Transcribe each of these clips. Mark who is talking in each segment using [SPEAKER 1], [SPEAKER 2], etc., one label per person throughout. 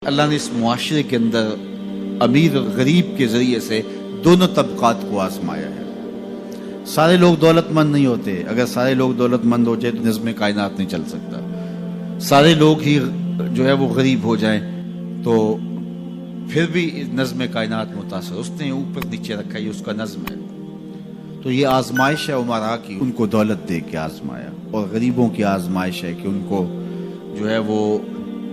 [SPEAKER 1] اللہ نے اس معاشرے کے اندر امیر اور غریب کے ذریعے سے دونوں طبقات کو آزمایا ہے۔ سارے لوگ دولت مند نہیں ہوتے، اگر سارے لوگ دولت مند ہو جائے تو نظم کائنات نہیں چل سکتا۔ سارے لوگ ہی جو ہے وہ غریب ہو جائیں تو پھر بھی نظم کائنات متاثر، اس نے اوپر نیچے رکھا، یہ اس کا نظم ہے۔ تو یہ آزمائش ہے عمرا کی، ان کو دولت دے کے آزمایا، اور غریبوں کی آزمائش ہے کہ ان کو جو ہے وہ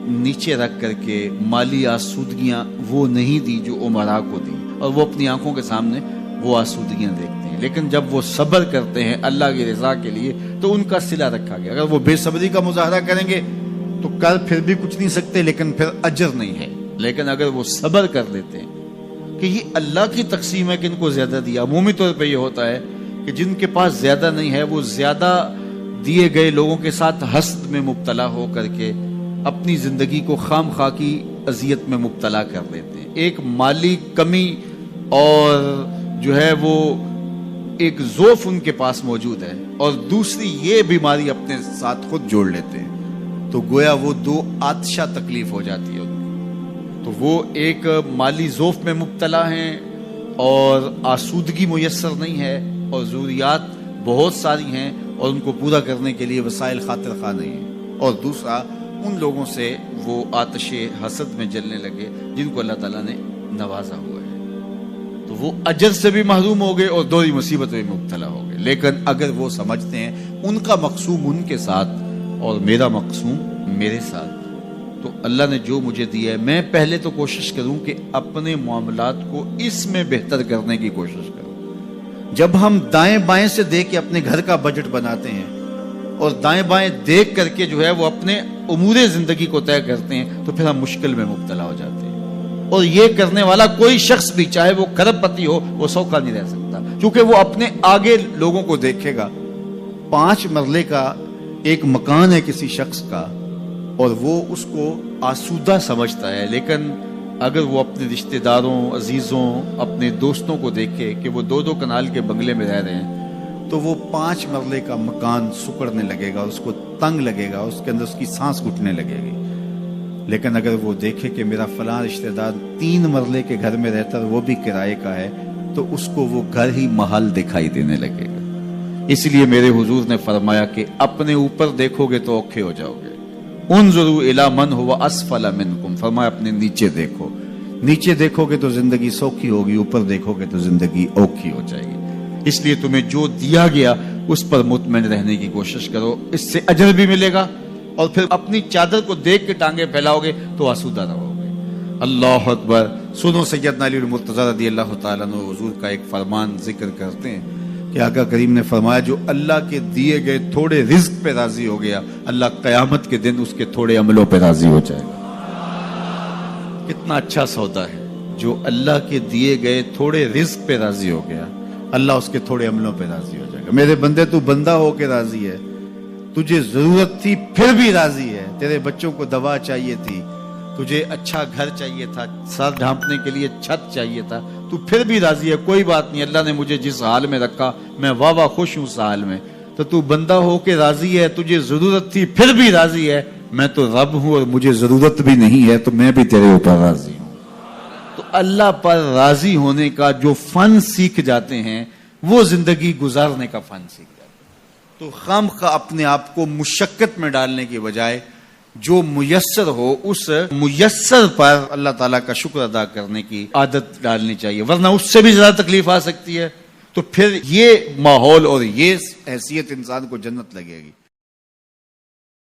[SPEAKER 1] نیچے رکھ کر کے مالی آسودگیاں وہ نہیں دی جو عمرا کو دی، اور وہ اپنی آنکھوں کے سامنے وہ آسودگیاں دیکھتے ہیں۔ لیکن جب وہ صبر کرتے ہیں اللہ کی رضا کے لیے تو ان کا صلہ رکھا گیا۔ اگر وہ بے صبری کا مظاہرہ کریں گے تو کر پھر بھی کچھ نہیں سکتے، لیکن پھر اجر نہیں ہے۔ لیکن اگر وہ صبر کر لیتے ہیں کہ یہ اللہ کی تقسیم ہے کہ ان کو زیادہ دیا۔ عمومی طور پہ یہ ہوتا ہے کہ جن کے پاس زیادہ نہیں ہے وہ زیادہ دیے گئے لوگوں کے ساتھ حسد میں مبتلا ہو کر کے اپنی زندگی کو خام خواہ کی اذیت میں مبتلا کر لیتے ہیں۔ ایک مالی کمی اور جو ہے وہ ایک ضعف ان کے پاس موجود ہے، اور دوسری یہ بیماری اپنے ساتھ خود جوڑ لیتے ہیں، تو گویا وہ دو آتشہ تکلیف ہو جاتی ہے۔ تو وہ ایک مالی ضعف میں مبتلا ہیں اور آسودگی میسر نہیں ہے، اور ضروریات بہت ساری ہیں اور ان کو پورا کرنے کے لیے وسائل خاطر خواہ نہیں ہیں، اور دوسرا ان لوگوں سے وہ آتش حسد میں جلنے لگے جن کو اللہ تعالیٰ نے نوازا ہوا ہے، تو وہ اجر سے بھی محروم ہو گئے اور دوہری مصیبت میں مبتلا ہو گئے۔ لیکن اگر وہ سمجھتے ہیں ان کا مقسوم ان کے ساتھ اور میرا مقسوم میرے ساتھ، تو اللہ نے جو مجھے دیا ہے میں پہلے تو کوشش کروں کہ اپنے معاملات کو اس میں بہتر کرنے کی کوشش کروں۔ جب ہم دائیں بائیں سے دیکھ کے اپنے گھر کا بجٹ بناتے ہیں اور دائیں بائیں دیکھ کر کے جو ہے وہ اپنے امور زندگی کو طے کرتے ہیں تو پھر ہم مشکل میں مبتلا ہو جاتے ہیں۔ اور یہ کرنے والا کوئی شخص بھی، چاہے وہ کروڑ پتی ہو، وہ سوکھا نہیں رہ سکتا، کیونکہ وہ اپنے آگے لوگوں کو دیکھے گا۔ 5 مرلے کا ایک مکان ہے کسی شخص کا اور وہ اس کو آسودہ سمجھتا ہے، لیکن اگر وہ اپنے رشتہ داروں، عزیزوں، اپنے دوستوں کو دیکھے کہ وہ 2 کنال کے بنگلے میں رہ رہے ہیں تو وہ 5 مرلے کا مکان سکڑنے لگے گا، اس کو تنگ لگے گا، اس کے اندر اس کی سانس گھٹنے لگے گی۔ لیکن اگر وہ دیکھے کہ میرا فلاں رشتہ دار 3 مرلے کے گھر میں رہتا ہے، وہ بھی کرائے کا ہے، تو اس کو وہ گھر ہی محل دکھائی دینے لگے گا۔ اس لیے میرے حضور نے فرمایا کہ اپنے اوپر دیکھو گے تو اوکھے ہو جاؤ گے۔ انظروا الی من هو اسفل منکم، فرمایا اپنے نیچے دیکھو۔ نیچے دیکھو گے تو زندگی سوکھی ہوگی، اوپر دیکھو گے تو زندگی اوکھی ہو جائے گی۔ اس لیے تمہیں جو دیا گیا اس پر مطمئن رہنے کی کوشش کرو، اس سے اجر بھی ملے گا، اور پھر اپنی چادر کو دیکھ کے ٹانگیں پھیلاؤ گے تو آسودہ رہو گے۔ اللہ اکبر۔ سنو سیدنا علی المرتضی رضی اللہ تعالیٰ عنہ حضور کا ایک فرمان ذکر کرتے ہیں کہ آقا کریم نے فرمایا جو اللہ کے دیے گئے تھوڑے رزق پہ راضی ہو گیا، اللہ قیامت کے دن اس کے تھوڑے عملوں پہ راضی ہو جائے گا۔ کتنا اچھا سودا ہے، جو اللہ کے دیے گئے تھوڑے رزق پہ راضی ہو گیا، اللہ اس کے تھوڑے عملوں پہ راضی ہو جائے گا۔ میرے بندے تو بندہ ہو کے راضی ہے، تجھے ضرورت تھی پھر بھی راضی ہے، تیرے بچوں کو دوا چاہیے تھی، تجھے اچھا گھر چاہیے تھا، سر ڈھانپنے کے لیے چھت چاہیے تھا، تو پھر بھی راضی ہے۔ کوئی بات نہیں، اللہ نے مجھے جس حال میں رکھا میں واہ خوش ہوں اس حال میں، تو بندہ ہو کے راضی ہے، تجھے ضرورت تھی پھر بھی راضی ہے۔ میں تو رب ہوں اور مجھے ضرورت بھی نہیں ہے، تو میں بھی تیرے اوپر راضی ہوں۔ تو اللہ پر راضی ہونے کا جو فن سیکھ جاتے ہیں وہ زندگی گزارنے کا فن سیکھ جاتے ہیں۔ تو خامخواہ اپنے آپ کو مشقت میں ڈالنے کی بجائے جو میسر ہو اس میسر پر اللہ تعالیٰ کا شکر ادا کرنے کی عادت ڈالنی چاہیے، ورنہ اس سے بھی زیادہ تکلیف آ سکتی ہے۔ تو پھر یہ ماحول اور یہ حیثیت انسان کو جنت لگے گی۔